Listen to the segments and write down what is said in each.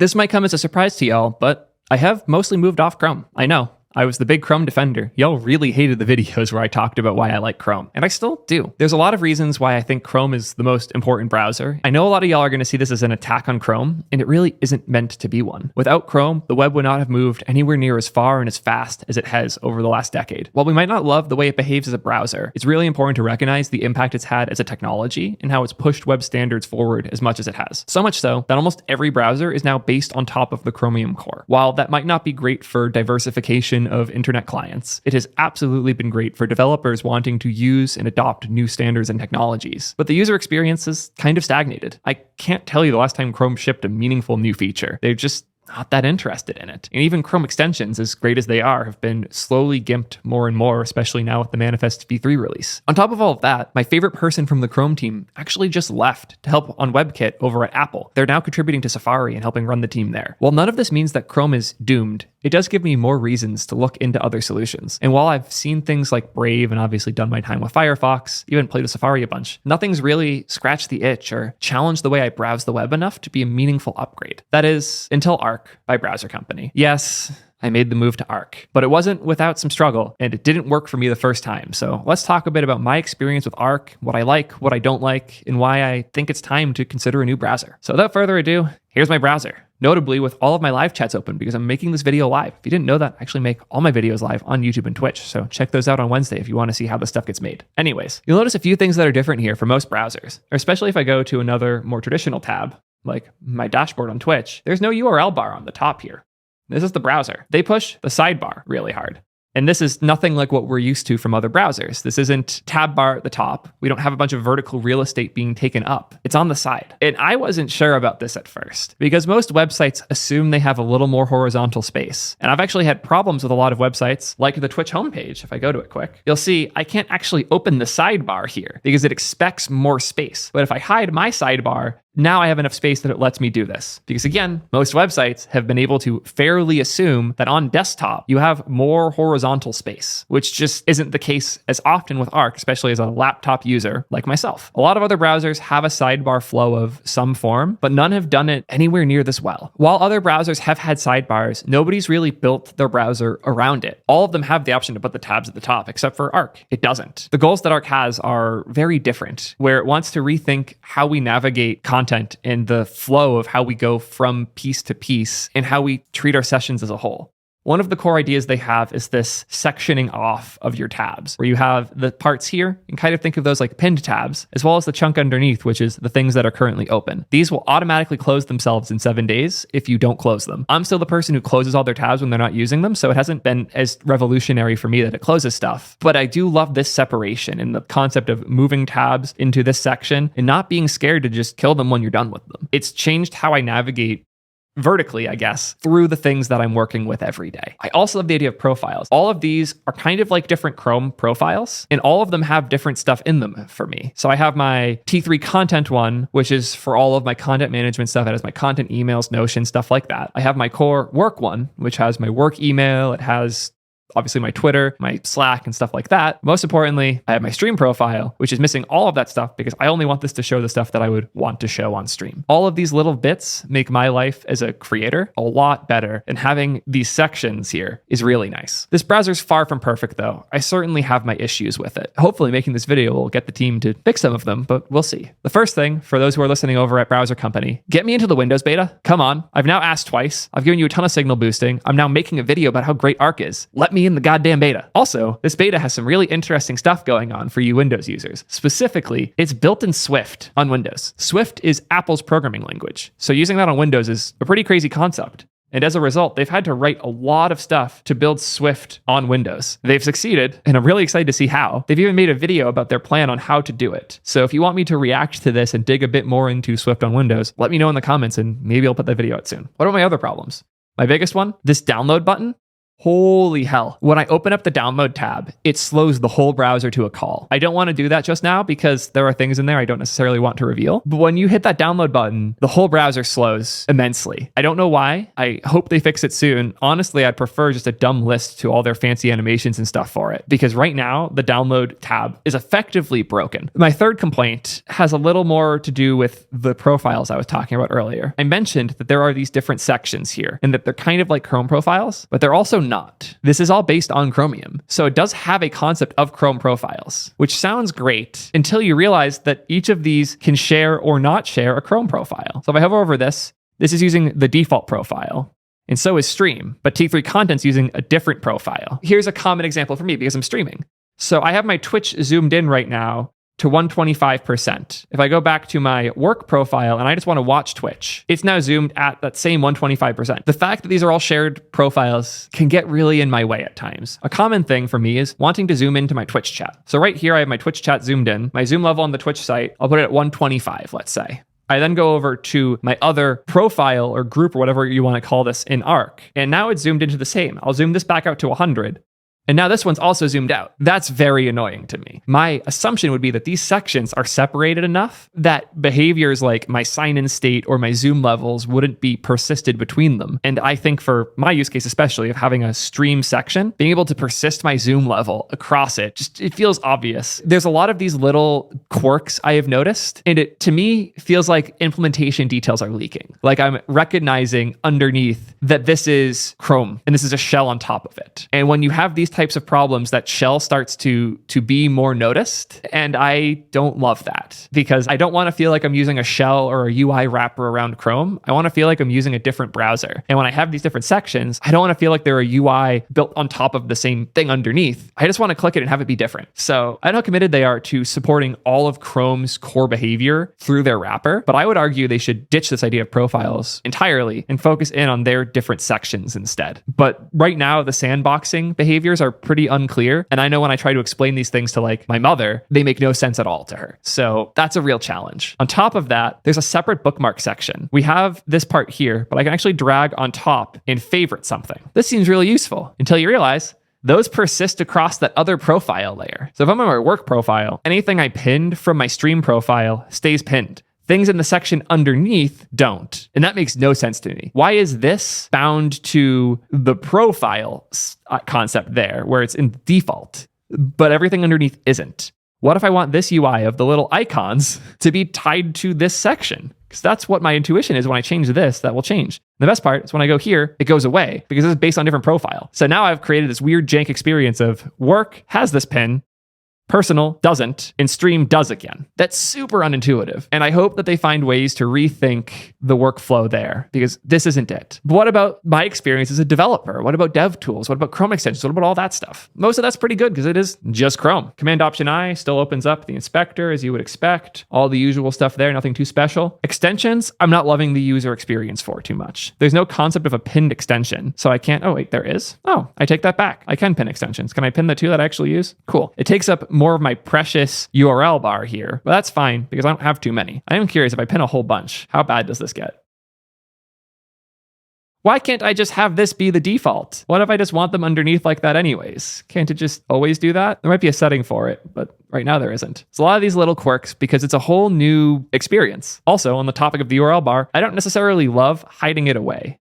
This might come as a surprise to y'all, but I have mostly moved off Chrome. I know. I was the big Chrome defender. Y'all really hated the videos where I talked about why I like Chrome, and I still do. There's a lot of reasons why I think Chrome is the most important browser. I know a lot of y'all are going to see this as an attack on Chrome, and it really isn't meant to be one. Without Chrome, the web would not have moved anywhere near as far and as fast as it has over the last decade. While we might not love the way it behaves as a browser, it's really important to recognize the impact it's had as a technology and how it's pushed web standards forward as much as it has. So much so that almost every browser is now based on top of the Chromium core. While that might not be great for diversification of internet clients, it has absolutely been great for developers wanting to use and adopt new standards and technologies. But the user experience is kind of stagnated. I can't tell you the last time Chrome shipped a meaningful new feature. They're just not that interested in it. And even Chrome extensions, as great as they are, have been slowly gimped more and more, especially now with the Manifest v3 release. On top of all of that, my favorite person from the Chrome team actually just left to help on WebKit over at Apple. They're now contributing to Safari and helping run the team there. While none of this means that Chrome is doomed, it does give me more reasons to look into other solutions. And while I've seen things like Brave and obviously done my time with Firefox, even played with Safari a bunch, nothing's really scratched the itch or challenged the way I browse the web enough to be a meaningful upgrade. That is, until Arc by Browser Company. Yes, I made the move to Arc, but it wasn't without some struggle, and it didn't work for me the first time. So let's talk a bit about my experience with Arc, what I like, what I don't like, and why I think it's time to consider a new browser. So without further ado, here's my browser. Notably with all of my live chats open because I'm making this video live. If you didn't know that, I actually make all my videos live on YouTube and Twitch. So check those out on Wednesday if you want to see how this stuff gets made. Anyways, you'll notice a few things that are different here for most browsers, especially if I go to another more traditional tab, like my dashboard on Twitch. There's no URL bar on the top here. This is the browser. They push the sidebar really hard. And this is nothing like what we're used to from other browsers. This isn't tab bar at the top. We don't have a bunch of vertical real estate being taken up. It's on the side. And I wasn't sure about this at first because most websites assume they have a little more horizontal space. And I've actually had problems with a lot of websites like the Twitch homepage. If I go to it quick, you'll see I can't actually open the sidebar here because it expects more space. But if I hide my sidebar, now I have enough space that it lets me do this. Because again, most websites have been able to fairly assume that on desktop, you have more horizontal space, which just isn't the case as often with Arc, especially as a laptop user like myself. A lot of other browsers have a sidebar flow of some form, but none have done it anywhere near this well. While other browsers have had sidebars, nobody's really built their browser around it. All of them have the option to put the tabs at the top, except for Arc. It doesn't. The goals that Arc has are very different, where it wants to rethink how we navigate content and the flow of how we go from piece to piece and how we treat our sessions as a whole. One of the core ideas they have is this sectioning off of your tabs, where you have the parts here and kind of think of those like pinned tabs, as well as the chunk underneath, which is the things that are currently open. These will automatically close themselves in 7 days if you don't close them. I'm still the person who closes all their tabs when they're not using them, so it hasn't been as revolutionary for me that it closes stuff. But I do love this separation and the concept of moving tabs into this section and not being scared to just kill them when you're done with them. It's changed how I navigate vertically, I guess, through the things that I'm working with every day. I also love the idea of profiles. All of these are kind of like different Chrome profiles, and all of them have different stuff in them for me. So I have my T3 content one, which is for all of my content management stuff. It has my content emails, Notion, stuff like that. I have my core work one, which has my work email. It has obviously my Twitter, my Slack, and stuff like that. Most importantly, I have my stream profile, which is missing all of that stuff because I only want this to show the stuff that I would want to show on stream. All of these little bits make my life as a creator a lot better, and having these sections here is really nice. This browser's far from perfect though. I certainly have my issues with it. Hopefully making this video will get the team to fix some of them, but we'll see. The first thing, for those who are listening over at Browser Company, get me into the Windows beta. Come on. I've now asked twice. I've given you a ton of signal boosting. I'm now making a video about how great Arc is. Let me in the goddamn beta. Also, this beta has some really interesting stuff going on for you Windows users. Specifically, it's built in Swift on Windows. Swift is Apple's programming language, so using that on Windows is a pretty crazy concept. And as a result, they've had to write a lot of stuff to build Swift on Windows. They've succeeded, and I'm really excited to see how. They've even made a video about their plan on how to do it. So if you want me to react to this and dig a bit more into Swift on Windows, let me know in the comments and maybe I'll put that video out soon. What are my other problems? My biggest one, this download button. Holy hell. When I open up the download tab, it slows the whole browser to a call. I don't want to do that just now because there are things in there I don't necessarily want to reveal. But when you hit that download button, the whole browser slows immensely. I don't know why. I hope they fix it soon. Honestly, I'd prefer just a dumb list to all their fancy animations and stuff for it, because right now the download tab is effectively broken. My third complaint has a little more to do with the profiles I was talking about earlier. I mentioned that there are these different sections here and that they're kind of like Chrome profiles, but they're also not. This is all based on Chromium. So it does have a concept of Chrome profiles, which sounds great until you realize that each of these can share or not share a Chrome profile. So if I hover over this is using the default profile. And so is Stream, but T3 Content's using a different profile. Here's a common example for me because I'm streaming. So I have my Twitch zoomed in right now to 125%. If I go back to my work profile and I just want to watch Twitch, it's now zoomed at that same 125%. The fact that these are all shared profiles can get really in my way at times. A common thing for me is wanting to zoom into my Twitch chat. So right here, I have my Twitch chat zoomed in. My zoom level on the Twitch site, I'll put it at 125, let's say. I then go over to my other profile or group or whatever you want to call this in Arc. And now it's zoomed into the same. I'll zoom this back out to 100. And now this one's also zoomed out. That's very annoying to me. My assumption would be that these sections are separated enough that behaviors like my sign-in state or my zoom levels wouldn't be persisted between them. And I think for my use case, especially of having a stream section, being able to persist my zoom level across it, it feels obvious. There's a lot of these little quirks I have noticed, and it, to me, feels like implementation details are leaking. Like I'm recognizing underneath that this is Chrome and this is a shell on top of it. And when you have these types of problems, that shell starts to be more noticed. And I don't love that because I don't want to feel like I'm using a shell or a UI wrapper around Chrome. I want to feel like I'm using a different browser. And when I have these different sections, I don't want to feel like they're a UI built on top of the same thing underneath. I just want to click it and have it be different. So I know how committed they are to supporting all of Chrome's core behavior through their wrapper, but I would argue they should ditch this idea of profiles entirely and focus in on their different sections instead. But right now, the sandboxing behaviors are pretty unclear. And I know when I try to explain these things to like my mother, they make no sense at all to her. So that's a real challenge. On top of that, there's a separate bookmark section. We have this part here, but I can actually drag on top and favorite something. This seems really useful until you realize those persist across that other profile layer. So if I'm on my work profile, anything I pinned from my stream profile stays pinned. Things in the section underneath don't. And that makes no sense to me. Why is this bound to the profile concept there, where it's in default, but everything underneath isn't? What if I want this UI of the little icons to be tied to this section? Because that's what my intuition is. When I change this, that will change. And the best part is when I go here, it goes away because it's based on different profile. So now I've created this weird jank experience of work has this pin, personal doesn't, and stream does again. That's super unintuitive. And I hope that they find ways to rethink the workflow there because this isn't it. But what about my experience as a developer? What about dev tools? What about Chrome extensions? What about all that stuff? Most of that's pretty good because it is just Chrome. Command-Option-I still opens up the inspector as you would expect. All the usual stuff there, nothing too special. Extensions, I'm not loving the user experience for too much. There's no concept of a pinned extension. So I can't, oh wait, there is? Oh, I take that back. I can pin extensions. Can I pin the two that I actually use? Cool. It takes up more of my precious URL bar here, but that's fine because I don't have too many. I am curious if I pin a whole bunch, how bad does this get? Why can't I just have this be the default? What if I just want them underneath like that anyways? Can't it just always do that? There might be a setting for it, but right now there isn't. It's a lot of these little quirks because it's a whole new experience. Also, on the topic of the URL bar, I don't necessarily love hiding it away.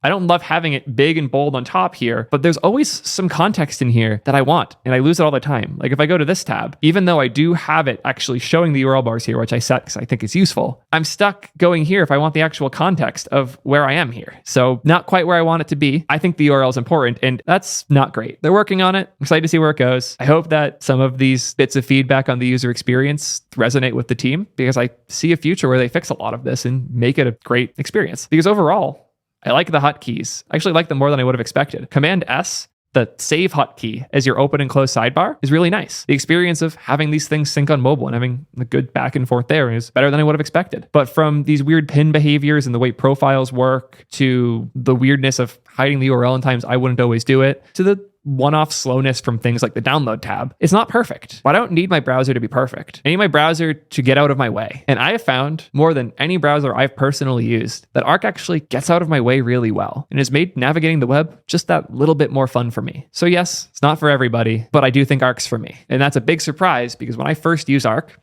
I don't love having it big and bold on top here, but there's always some context in here that I want, and I lose it all the time. Like if I go to this tab, even though I do have it actually showing the URL bars here, which I set because I think it's useful, I'm stuck going here if I want the actual context of where I am here. So not quite where I want it to be. I think the URL is important, and that's not great. They're working on it. I'm excited to see where it goes. I hope that some of these bits of feedback on the user experience resonate with the team because I see a future where they fix a lot of this and make it a great experience. Because overall, I like the hotkeys. I actually like them more than I would have expected. Command S, the save hotkey as your open and close sidebar, is really nice. The experience of having these things sync on mobile and having a good back and forth there is better than I would have expected. But from these weird pin behaviors and the way profiles work to the weirdness of hiding the URL in times I wouldn't always do it, to the one-off slowness from things like the download tab is not perfect. But I don't need my browser to be perfect. I need my browser to get out of my way. And I have found, more than any browser I've personally used, that Arc actually gets out of my way really well and has made navigating the web just that little bit more fun for me. So yes, it's not for everybody, but I do think Arc's for me. And that's a big surprise because when I first used Arc,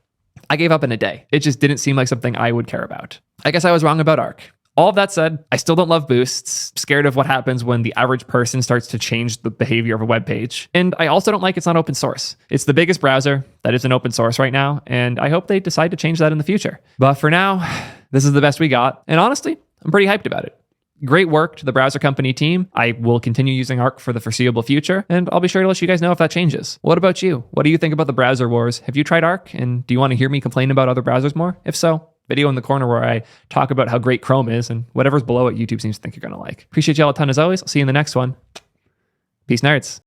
I gave up in a day. It just didn't seem like something I would care about. I guess I was wrong about Arc. All of that said, I still don't love boosts, scared of what happens when the average person starts to change the behavior of a web page. And I also don't like it's not open source. It's the biggest browser that isn't open source right now, and I hope they decide to change that in the future. But for now, this is the best we got, and honestly, I'm pretty hyped about it. Great work to the browser company team. I will continue using Arc for the foreseeable future, and I'll be sure to let you guys know if that changes. What about you? What do you think about the browser wars? Have you tried Arc, and do you want to hear me complain about other browsers more? If so, video in the corner where I talk about how great Chrome is, and whatever's below it YouTube seems to think you're going to like. Appreciate y'all a ton as always. I'll see you in the next one. Peace, nerds.